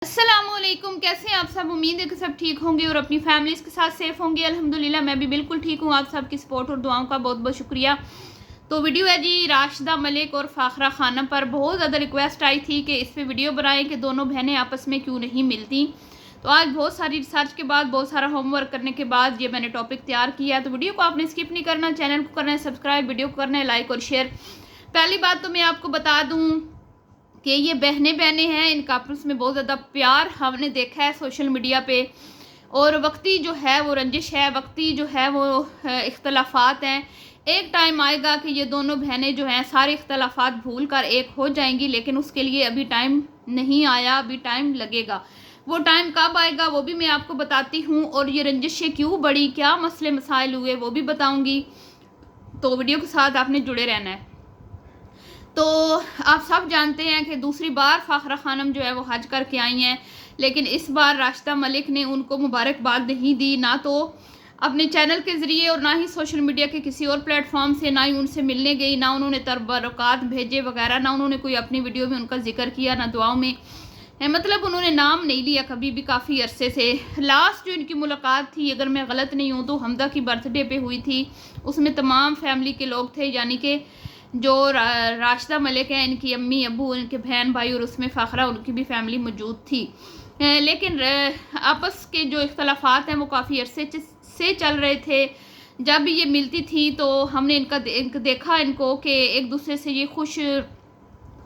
السلام علیکم، کیسے ہیں آپ سب؟ امید ہے کہ سب ٹھیک ہوں گے اور اپنی فیملیز کے ساتھ سیف ہوں گے۔ الحمدللہ میں بھی بالکل ٹھیک ہوں۔ آپ سب کی سپورٹ اور دعاؤں کا بہت بہت شکریہ۔ تو ویڈیو ہے جی راشدہ ملک اور فاخرہ خانم پر بہت زیادہ ریکویسٹ آئی تھی کہ اس پہ ویڈیو بنائیں کہ دونوں بہنیں آپس میں کیوں نہیں ملتی۔ تو آج بہت ساری ریسرچ کے بعد، بہت سارا ہوم ورک کرنے کے بعد یہ میں نے ٹاپک تیار کیا ہے۔ تو ویڈیو کو آپ نے اسکپ نہیں کرنا، چینل کو کرنا ہے سبسکرائب، ویڈیو کو کرنا ہے لائک اور شیئر۔ پہلی بات تو میں آپ کو بتا دوں کہ یہ بہنیں ہیں، ان کپلس میں بہت زیادہ پیار ہم نے دیکھا ہے سوشل میڈیا پہ، اور وقتی جو ہے وہ رنجش ہے، وقتی جو ہے وہ اختلافات ہیں۔ ایک ٹائم آئے گا کہ یہ دونوں بہنیں جو ہیں سارے اختلافات بھول کر ایک ہو جائیں گی، لیکن اس کے لیے ابھی ٹائم نہیں آیا، ابھی ٹائم لگے گا۔ وہ ٹائم کب آئے گا وہ بھی میں آپ کو بتاتی ہوں، اور یہ رنجشیں کیوں بڑی، کیا مسئلے مسائل ہوئے وہ بھی بتاؤں گی۔ تو ویڈیو کے ساتھ آپ نے جڑے رہنا ہے۔ تو آپ سب جانتے ہیں کہ دوسری بار فاخرہ خانم جو ہے وہ حج کر کے آئی ہیں، لیکن اس بار راشدہ ملک نے ان کو مبارکباد نہیں دی، نہ تو اپنے چینل کے ذریعے اور نہ ہی سوشل میڈیا کے کسی اور پلیٹ فارم سے، نہ ہی ان سے ملنے گئی، نہ انہوں نے تبرکات بھیجے وغیرہ، نہ انہوں نے کوئی اپنی ویڈیو میں ان کا ذکر کیا، نہ دعاؤں میں، مطلب انہوں نے نام نہیں لیا کبھی بھی کافی عرصے سے۔ لاسٹ جو ان کی ملاقات تھی، اگر میں غلط نہیں ہوں تو حمدہ کی برتھ ڈے پہ ہوئی تھی، اس میں تمام فیملی کے لوگ تھے، یعنی کہ جو راشدہ ملک ہیں، ان کی امی ابو، ان کے بہن بھائی، اور اس میں فاخرہ ان کی بھی فیملی موجود تھی۔ لیکن آپس کے جو اختلافات ہیں وہ کافی عرصے سے چل رہے تھے۔ جب یہ ملتی تھی تو ہم نے دیکھا ان کو کہ ایک دوسرے سے یہ خوش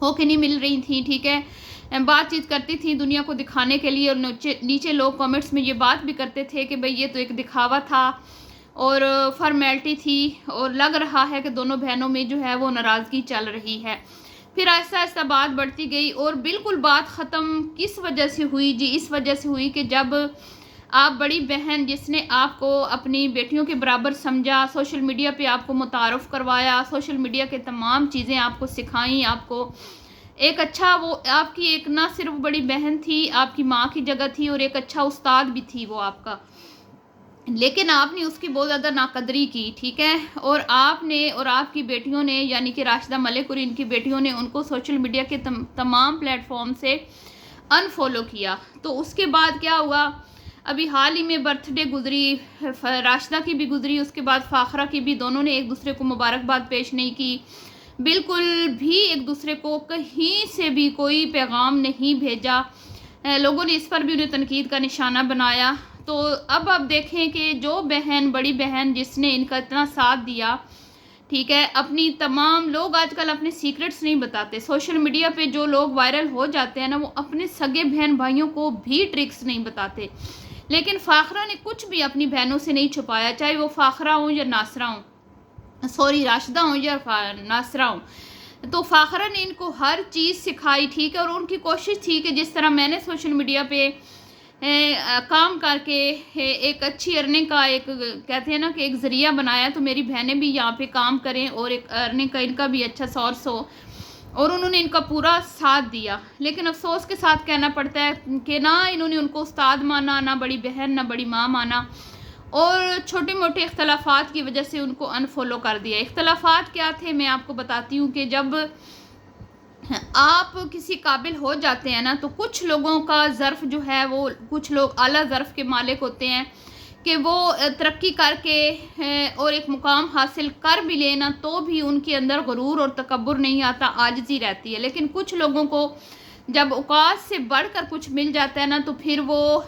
ہو کے نہیں مل رہی تھیں، ٹھیک ہے، بات چیت کرتی تھیں دنیا کو دکھانے کے لیے، اور نیچے لوگ کامنٹس میں یہ بات بھی کرتے تھے کہ بھئی یہ تو ایک دکھاوا تھا اور فارمیلٹی تھی، اور لگ رہا ہے کہ دونوں بہنوں میں جو ہے وہ ناراضگی چل رہی ہے۔ پھر آہستہ آہستہ بات بڑھتی گئی، اور بالکل بات ختم کس وجہ سے ہوئی جی؟ اس وجہ سے ہوئی کہ جب آپ بڑی بہن جس نے آپ کو اپنی بیٹیوں کے برابر سمجھا، سوشل میڈیا پہ آپ کو متعارف کروایا، سوشل میڈیا کے تمام چیزیں آپ کو سکھائیں، آپ کو ایک اچھا، وہ آپ کی ایک نہ صرف بڑی بہن تھی، آپ کی ماں کی جگہ تھی، اور ایک اچھا استاد بھی تھی وہ آپ کا، لیکن آپ نے اس کی بہت زیادہ ناقدری کی، ٹھیک ہے، اور آپ نے اور آپ کی بیٹیوں نے، یعنی کہ راشدہ ملک اور ان کی بیٹیوں نے ان کو سوشل میڈیا کے تمام پلیٹ فارم سے انفالو کیا۔ تو اس کے بعد کیا ہوا؟ ابھی حال ہی میں برتھ ڈے گزری، راشدہ کی بھی گزری، اس کے بعد فاخرہ کی بھی، دونوں نے ایک دوسرے کو مبارکباد پیش نہیں کی، بالکل بھی ایک دوسرے کو کہیں سے بھی کوئی پیغام نہیں بھیجا۔ لوگوں نے اس پر بھی انہیں تنقید کا نشانہ بنایا۔ تو اب آپ دیکھیں کہ جو بہن، بڑی بہن جس نے ان کا اتنا ساتھ دیا، ٹھیک ہے، اپنی تمام لوگ آج کل اپنے سیکرٹس نہیں بتاتے، سوشل میڈیا پہ جو لوگ وائرل ہو جاتے ہیں نا، وہ اپنے سگے بہن بھائیوں کو بھی ٹرکس نہیں بتاتے، لیکن فاخرہ نے کچھ بھی اپنی بہنوں سے نہیں چھپایا، چاہے وہ فاخرہ ہوں یا ناصرہ ہوں، راشدہ ہوں یا ناصرہ ہوں۔ تو فاخرہ نے ان کو ہر چیز سکھائی، ٹھیک ہے، اور ان کی کوشش تھی کہ جس طرح میں نے سوشل میڈیا پہ کام کر کے ایک اچھی ارننگ کا، ایک کہتے ہیں نا کہ ایک ذریعہ بنایا، تو میری بہنیں بھی یہاں پہ کام کریں اور ایک ارننگ کا ان کا بھی اچھا سورس ہو، اور انہوں نے ان کا پورا ساتھ دیا۔ لیکن افسوس کے ساتھ کہنا پڑتا ہے کہ نہ انہوں نے ان کو استاد مانا، نہ بڑی بہن، نہ بڑی ماں مانا، اور چھوٹے موٹے اختلافات کی وجہ سے ان کو انفالو کر دیا۔ اختلافات کیا تھے میں آپ کو بتاتی ہوں کہ جب آپ کسی قابل ہو جاتے ہیں نا، تو کچھ لوگوں کا ظرف جو ہے وہ، کچھ لوگ اعلیٰ ظرف کے مالک ہوتے ہیں کہ وہ ترقی کر کے اور ایک مقام حاصل کر بھی لینا تو بھی ان کے اندر غرور اور تکبر نہیں آتا، عاجزی رہتی ہے، لیکن کچھ لوگوں کو جب اوقات سے بڑھ کر کچھ مل جاتا ہے نا، تو پھر وہ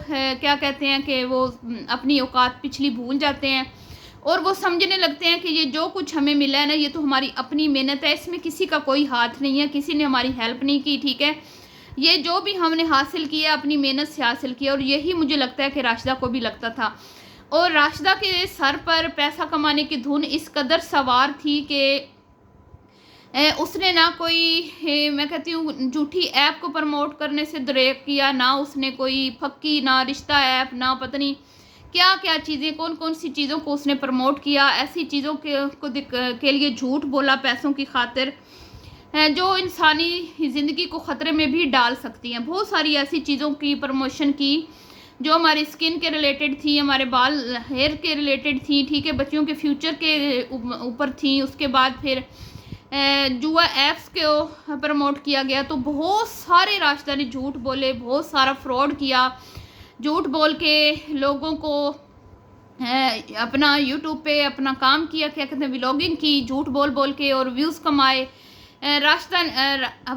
کیا کہتے ہیں کہ وہ اپنی اوقات پچھلی بھول جاتے ہیں، اور وہ سمجھنے لگتے ہیں کہ یہ جو کچھ ہمیں ملا ہے نا، یہ تو ہماری اپنی محنت ہے، اس میں کسی کا کوئی ہاتھ نہیں ہے، کسی نے ہماری ہیلپ نہیں کی، ٹھیک ہے، یہ جو بھی ہم نے حاصل کیا اپنی محنت سے حاصل کیا، اور یہی مجھے لگتا ہے کہ راشدہ کو بھی لگتا تھا، اور راشدہ کے سر پر پیسہ کمانے کی دھن اس قدر سوار تھی کہ اس نے نہ کوئی میں کہتی ہوں جھوٹی ایپ کو پروموٹ کرنے سے دریغ کیا، نہ اس نے کوئی پھکی، نہ رشتہ ایپ، نہ پتہ نہیں کیا کیا چیزیں، کون سی چیزوں کو اس نے پروموٹ کیا، ایسی چیزوں کے لیے جھوٹ بولا پیسوں کی خاطر، جو انسانی زندگی کو خطرے میں بھی ڈال سکتی ہیں۔ بہت ساری ایسی چیزوں کی پروموشن کی جو ہماری سکن کے ریلیٹڈ تھی، ہمارے بال ہیئر کے ریلیٹڈ تھی، ٹھیک ہے، بچیوں کے فیوچر کے اوپر تھیں، اس کے بعد پھر جوا ایپس کو پروموٹ کیا گیا، تو بہت سارے راشدہ نے جھوٹ بولے، بہت سارا فراڈ کیا، جھوٹ بول کے لوگوں کو اپنا یوٹیوب پہ اپنا کام کیا، کیا کہتے ہیں ولاگنگ کی، جھوٹ بول بول کے اور ویوز کمائے راشدہ،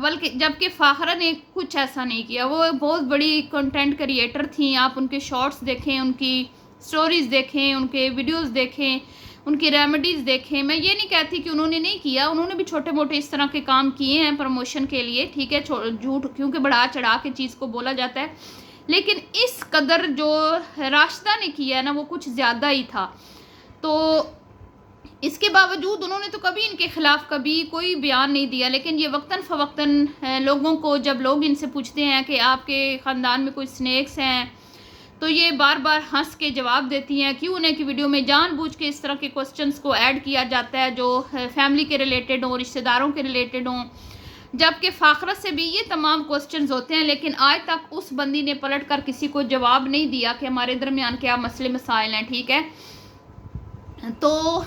بلکہ جبکہ فاخرہ نے کچھ ایسا نہیں کیا، وہ بہت بڑی کنٹینٹ کریئٹر تھیں، آپ ان کے شارٹس دیکھیں، ان کی سٹوریز دیکھیں، ان کے ویڈیوز دیکھیں، ان کی ریمیڈیز دیکھیں. میں یہ نہیں کہتی کہ انہوں نے نہیں کیا، انہوں نے بھی چھوٹے موٹے اس طرح کے کام کیے ہیں پروموشن کے لیے، ٹھیک ہے، جھوٹ کیونکہ بڑھا چڑھا کے چیز کو بولا جاتا ہے، لیکن اس قدر جو راشدہ نے کیا ہے نا وہ کچھ زیادہ ہی تھا. تو اس کے باوجود انہوں نے تو کبھی ان کے خلاف کبھی کوئی بیان نہیں دیا، لیکن یہ وقتاً فوقتاً لوگوں کو جب لوگ ان سے پوچھتے ہیں کہ آپ کے خاندان میں کوئی سنیکس ہیں تو یہ بار بار ہنس کے جواب دیتی ہیں. کیوں انہیں کی ویڈیو میں جان بوجھ کے اس طرح کے کوسچنز کو ایڈ کیا جاتا ہے جو فیملی کے ریلیٹڈ ہوں، رشتہ داروں کے ریلیٹڈ ہوں، جبکہ فاخرہ سے بھی یہ تمام کوسچنز ہوتے ہیں، لیکن آج تک اس بندی نے پلٹ کر کسی کو جواب نہیں دیا کہ ہمارے درمیان کیا مسئلے مسائل ہیں، ٹھیک ہے. تو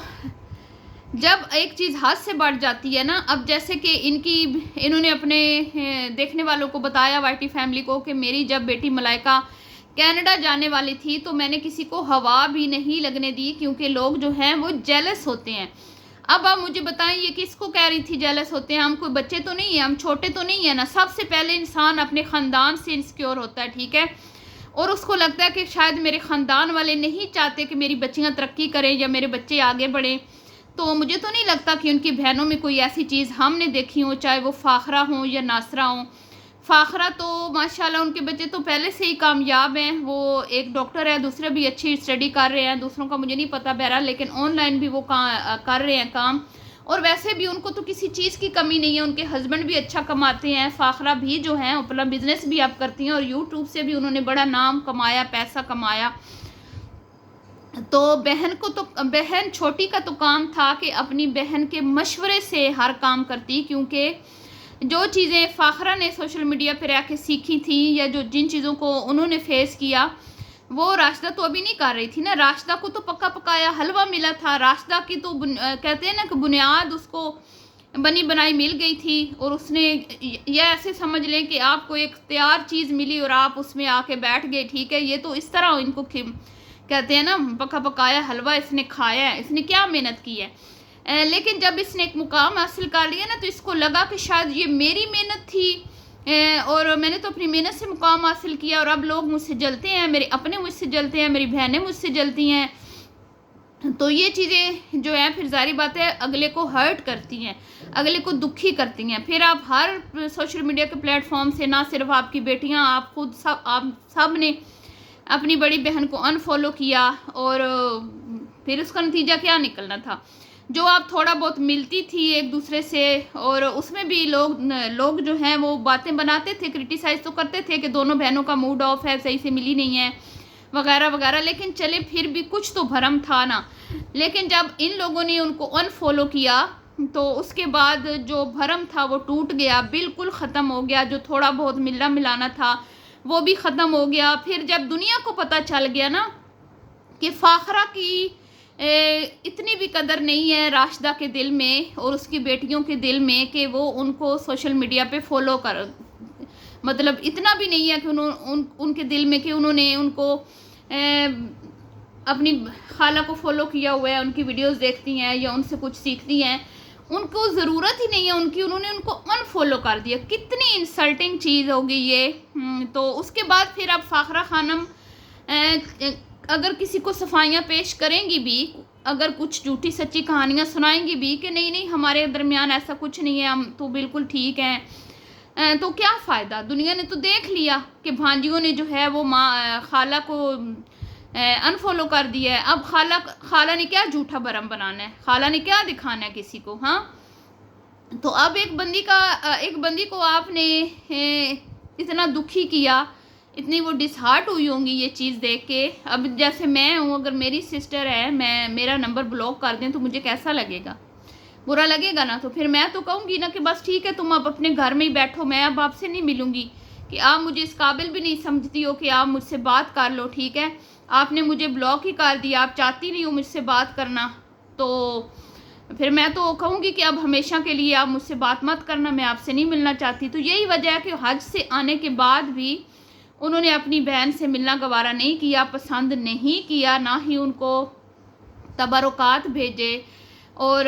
جب ایک چیز ہاتھ سے بڑھ جاتی ہے نا، اب جیسے کہ انہوں نے اپنے دیکھنے والوں کو بتایا، وائی ٹی فیملی کو، کہ میری جب بیٹی ملائکہ کینیڈا جانے والی تھی تو میں نے کسی کو ہوا بھی نہیں لگنے دی، کیونکہ لوگ جو ہیں وہ جیلس ہوتے ہیں. اب آپ مجھے بتائیں یہ کس کو کہہ رہی تھی جیلس ہوتے ہیں؟ ہم کوئی بچے تو نہیں ہیں، ہم چھوٹے تو نہیں ہیں نا. سب سے پہلے انسان اپنے خاندان سے انسیکیور ہوتا ہے، ٹھیک ہے، اور اس کو لگتا ہے کہ شاید میرے خاندان والے نہیں چاہتے کہ میری بچیاں ترقی کریں یا میرے بچے آگے بڑھیں. تو مجھے تو نہیں لگتا کہ ان کی بہنوں میں کوئی ایسی چیز ہم نے دیکھی ہو، چاہے وہ فاخرہ ہوں یا ناصرہ ہوں. فاخرہ تو ماشاءاللہ ان کے بچے تو پہلے سے ہی کامیاب ہیں، وہ ایک ڈاکٹر ہے، دوسرے بھی اچھی اسٹڈی کر رہے ہیں، دوسروں کا مجھے نہیں پتا بہرحال، لیکن آن لائن بھی وہ کر رہے ہیں کام، اور ویسے بھی ان کو تو کسی چیز کی کمی نہیں ہے، ان کے ہسبینڈ بھی اچھا کماتے ہیں. فاخرہ بھی جو ہیں اپنا بزنس بھی اب کرتی ہیں، اور یوٹیوب سے بھی انہوں نے بڑا نام کمایا، پیسہ کمایا. تو بہن چھوٹی کا تو کام تھا کہ اپنی بہن کے مشورے سے ہر کام کرتی، کیونکہ جو چیزیں فاخرہ نے سوشل میڈیا پہ رہ کے سیکھی تھی یا جن چیزوں کو انہوں نے فیس کیا وہ راشدہ تو ابھی نہیں کر رہی تھی نا. راشدہ کو تو پکا پکایا حلوہ ملا تھا، راشدہ کی تو کہتے ہیں نا کہ بنیاد اس کو بنی بنائی مل گئی تھی، اور اس نے یہ ایسے سمجھ لیں کہ آپ کو ایک تیار چیز ملی اور آپ اس میں آ کے بیٹھ گئے، ٹھیک ہے. یہ تو اس طرح ان کو کہتے ہیں نا پکا پکایا حلوہ اس نے کھایا ہے، اس نے کیا محنت کی ہے. لیکن جب اس نے ایک مقام حاصل کر لیا نا تو اس کو لگا کہ شاید یہ میری محنت تھی، اور میں نے تو اپنی محنت سے مقام حاصل کیا، اور اب لوگ مجھ سے جلتے ہیں، میرے اپنے مجھ سے جلتے ہیں، میری بہنیں مجھ سے جلتی ہیں. تو یہ چیزیں جو ہیں پھر ظاہری بات ہے اگلے کو ہرٹ کرتی ہیں، اگلے کو دکھی کرتی ہیں. پھر آپ ہر سوشل میڈیا کے پلیٹ فارم سے، نہ صرف آپ کی بیٹیاں، آپ خود آپ سب نے اپنی بڑی بہن کو انفالو کیا، اور پھر اس کا نتیجہ کیا نکلنا تھا؟ جو آپ تھوڑا بہت ملتی تھی ایک دوسرے سے، اور اس میں بھی لوگ جو ہیں وہ باتیں بناتے تھے، کرٹیسائز تو کرتے تھے کہ دونوں بہنوں کا موڈ آف ہے، صحیح سے ملی نہیں ہے وغیرہ وغیرہ، لیکن چلے پھر بھی کچھ تو بھرم تھا نا. لیکن جب ان لوگوں نے ان کو انفالو کیا تو اس کے بعد جو بھرم تھا وہ ٹوٹ گیا، بالکل ختم ہو گیا. جو تھوڑا بہت ملنا ملانا تھا وہ بھی ختم ہو گیا. پھر جب دنیا کو پتہ چل گیا نا کہ فاخرہ کی اتنی بھی قدر نہیں ہے راشدہ کے دل میں اور اس کی بیٹیوں کے دل میں کہ وہ ان کو سوشل میڈیا پہ فالو مطلب اتنا بھی نہیں ہے کہ ان کے دل میں کہ انہوں نے ان کو اپنی خالہ کو فالو کیا ہوا ہے، ان کی ویڈیوز دیکھتی ہیں یا ان سے کچھ سیکھتی ہیں، ان کو ضرورت ہی نہیں ہے ان کی، انہوں نے ان کو انفالو کر دیا. کتنی انسلٹنگ چیز ہوگی یہ. تو اس کے بعد پھر اب فاخرہ خانم اگر کسی کو صفائیاں پیش کریں گی بھی، اگر کچھ جھوٹی سچی کہانیاں سنائیں گی بھی کہ نہیں ہمارے درمیان ایسا کچھ نہیں ہے، ہم تو بالکل ٹھیک ہیں، تو کیا فائدہ؟ دنیا نے تو دیکھ لیا کہ بھانجیوں نے جو ہے وہ خالہ کو انفالو کر دیا ہے. اب خالہ نے کیا جھوٹا برم بنانا ہے؟ خالہ نے کیا دکھانا ہے کسی کو؟ ہاں، تو اب ایک بندی کو آپ نے اتنا دکھی کیا، اتنی وہ ڈس ہارٹ ہوئی ہوں گی یہ چیز دیکھ کے. اب جیسے میں ہوں، اگر میری سسٹر ہے، میرا نمبر بلاک کر دیں تو مجھے کیسا لگے گا؟ برا لگے گا نا. تو پھر میں تو کہوں گی نا کہ بس ٹھیک ہے، تم اب اپنے گھر میں ہی بیٹھو، میں اب آپ سے نہیں ملوں گی، کہ آپ مجھے اس قابل بھی نہیں سمجھتی ہو کہ آپ مجھ سے بات کر لو، ٹھیک ہے. آپ نے مجھے بلاک ہی کر دیا، آپ چاہتی نہیں ہو مجھ سے بات کرنا، تو پھر میں تو کہوں گی کہ اب ہمیشہ کے لیے آپ مجھ سے بات مت کرنا، میں آپ سے نہیں ملنا چاہتی. تو یہی وجہ ہے کہ حج سے آنے کے بعد بھی انہوں نے اپنی بہن سے ملنا گوارا نہیں کیا، پسند نہیں کیا، نہ ہی ان کو تبرکات بھیجے، اور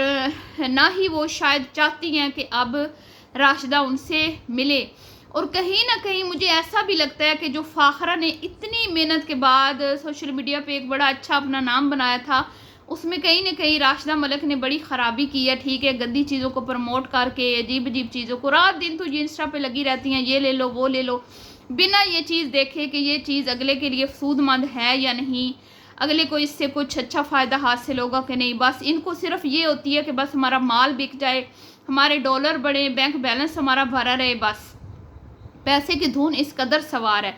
نہ ہی وہ شاید چاہتی ہیں کہ اب راشدہ ان سے ملے. اور کہیں نہ کہیں مجھے ایسا بھی لگتا ہے کہ جو فاخرہ نے اتنی محنت کے بعد سوشل میڈیا پہ ایک بڑا اچھا اپنا نام بنایا تھا، اس میں کہیں نہ کہیں راشدہ ملک نے بڑی خرابی کی ہے. ٹھیک ہے، گندی چیزوں کو پروموٹ کر کے، عجیب عجیب چیزوں کو رات دن تو یہ انسٹا پہ لگی رہتی ہیں، یہ لے لو وہ لے لو، بنا یہ چیز دیکھے کہ یہ چیز اگلے کے لیے سود مند ہے یا نہیں، اگلے کو اس سے کچھ اچھا فائدہ حاصل ہوگا کہ نہیں. بس ان کو صرف یہ ہوتی ہے کہ بس ہمارا مال بک جائے، ہمارے ڈالر بڑھیں، بینک بیلنس ہمارا بھرا رہے، بس پیسے کی دھن اس قدر سوار ہے.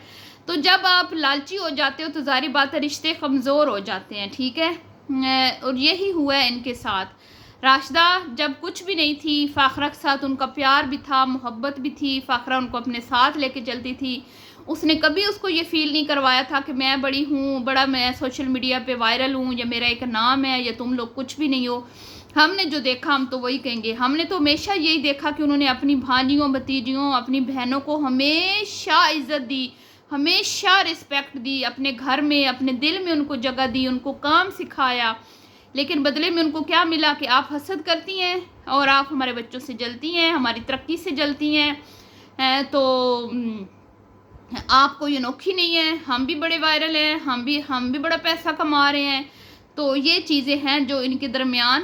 تو جب آپ لالچی ہو جاتے ہو تو ظاہری بات ہے رشتے کمزور ہو جاتے ہیں. ٹھیک ہے، اور یہی ہوا ہے ان کے ساتھ. راشدہ جب کچھ بھی نہیں تھی، فاخرہ کے ساتھ ان کا پیار بھی تھا، محبت بھی تھی، فاخرہ ان کو اپنے ساتھ لے کے چلتی تھی. اس نے کبھی اس کو یہ فیل نہیں کروایا تھا کہ میں بڑی ہوں، بڑا میں سوشل میڈیا پہ وائرل ہوں، یا میرا ایک نام ہے، یا تم لوگ کچھ بھی نہیں ہو. ہم نے جو دیکھا ہم تو وہی کہیں گے. ہم نے تو ہمیشہ یہی دیکھا کہ انہوں نے اپنی بھانجیوں، بھتیجیوں، اپنی بہنوں کو ہمیشہ عزت دی، ہمیشہ رسپیکٹ دی، اپنے گھر میں، اپنے دل میں ان کو جگہ دی، ان کو کام سکھایا. لیکن بدلے میں ان کو کیا ملا کہ آپ حسد کرتی ہیں اور آپ ہمارے بچوں سے جلتی ہیں، ہماری ترقی سے جلتی ہیں، تو آپ کو یہ نوکھی نہیں ہے، ہم بھی بڑے وائرل ہیں، ہم بھی بڑا پیسہ کما رہے ہیں. تو یہ چیزیں ہیں جو ان کے درمیان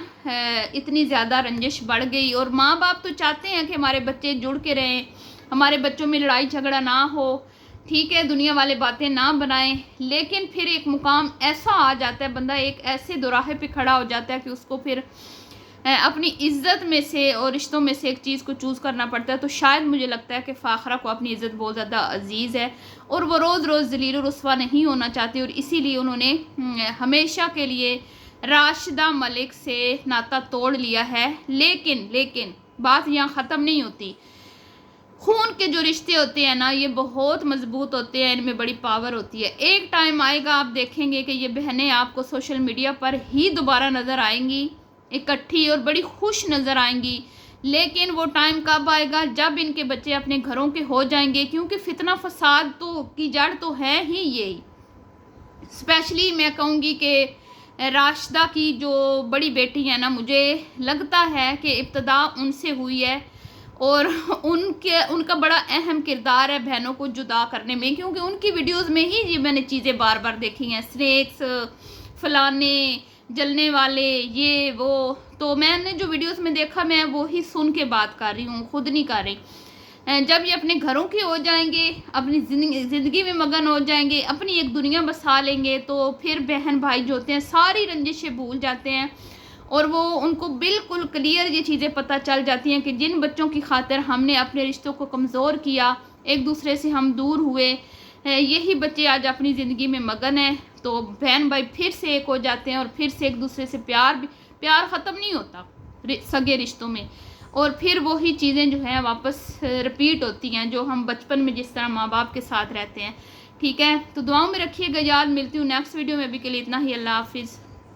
اتنی زیادہ رنجش بڑھ گئی. اور ماں باپ تو چاہتے ہیں کہ ہمارے بچے جڑ کے رہیں، ہمارے بچوں میں لڑائی جھگڑا نہ ہو، ٹھیک ہے، دنیا والے باتیں نہ بنائیں. لیکن پھر ایک مقام ایسا آ جاتا ہے، بندہ ایک ایسے دوراہے پہ کھڑا ہو جاتا ہے کہ اس کو پھر اپنی عزت میں سے اور رشتوں میں سے ایک چیز کو چوز کرنا پڑتا ہے. تو شاید مجھے لگتا ہے کہ فاخرہ کو اپنی عزت بہت زیادہ عزیز ہے، اور وہ روز روز ذلیل و رسوا نہیں ہونا چاہتی، اور اسی لیے انہوں نے ہمیشہ کے لیے راشدہ ملک سے ناطہ توڑ لیا ہے. لیکن بات یہاں ختم نہیں ہوتی. خون کے جو رشتے ہوتے ہیں نا، یہ بہت مضبوط ہوتے ہیں، ان میں بڑی پاور ہوتی ہے. ایک ٹائم آئے گا آپ دیکھیں گے کہ یہ بہنیں آپ کو سوشل میڈیا پر ہی دوبارہ نظر آئیں گی، اکٹھی اور بڑی خوش نظر آئیں گی. لیکن وہ ٹائم کب آئے گا؟ جب ان کے بچے اپنے گھروں کے ہو جائیں گے، کیونکہ فتنہ فساد تو کی جڑ تو ہے ہی یہی. اسپیشلی میں کہوں گی کہ راشدہ کی جو بڑی بیٹی ہے نا، مجھے لگتا ہے کہ ابتدا ان سے ہوئی ہے، اور ان کا بڑا اہم کردار ہے بہنوں کو جدا کرنے میں، کیونکہ ان کی ویڈیوز میں ہی یہ میں نے چیزیں بار بار دیکھی ہیں، سنیکس، فلانے، جلنے والے، یہ وہ. تو میں نے جو ویڈیوز میں دیکھا میں وہی سن کے بات کر رہی ہوں، خود نہیں کر رہی. جب یہ اپنے گھروں کے ہو جائیں گے، اپنی زندگی میں مگن ہو جائیں گے، اپنی ایک دنیا بسا لیں گے، تو پھر بہن بھائی جو ہوتے ہیں ساری رنجشیں بھول جاتے ہیں، اور وہ ان کو بالکل کلیئر یہ چیزیں پتہ چل جاتی ہیں کہ جن بچوں کی خاطر ہم نے اپنے رشتوں کو کمزور کیا، ایک دوسرے سے ہم دور ہوئے، یہی بچے آج اپنی زندگی میں مگن ہیں. تو بہن بھائی پھر سے ایک ہو جاتے ہیں، اور پھر سے ایک دوسرے سے پیار ختم نہیں ہوتا سگے رشتوں میں، اور پھر وہی چیزیں جو ہیں واپس رپیٹ ہوتی ہیں جو ہم بچپن میں جس طرح ماں باپ کے ساتھ رہتے ہیں. ٹھیک ہے، تو دعاؤں میں رکھیے گا یاد. ملتی ہوں نیکسٹ ویڈیو میں. ابھی کے لیے اتنا ہی. اللہ حافظ.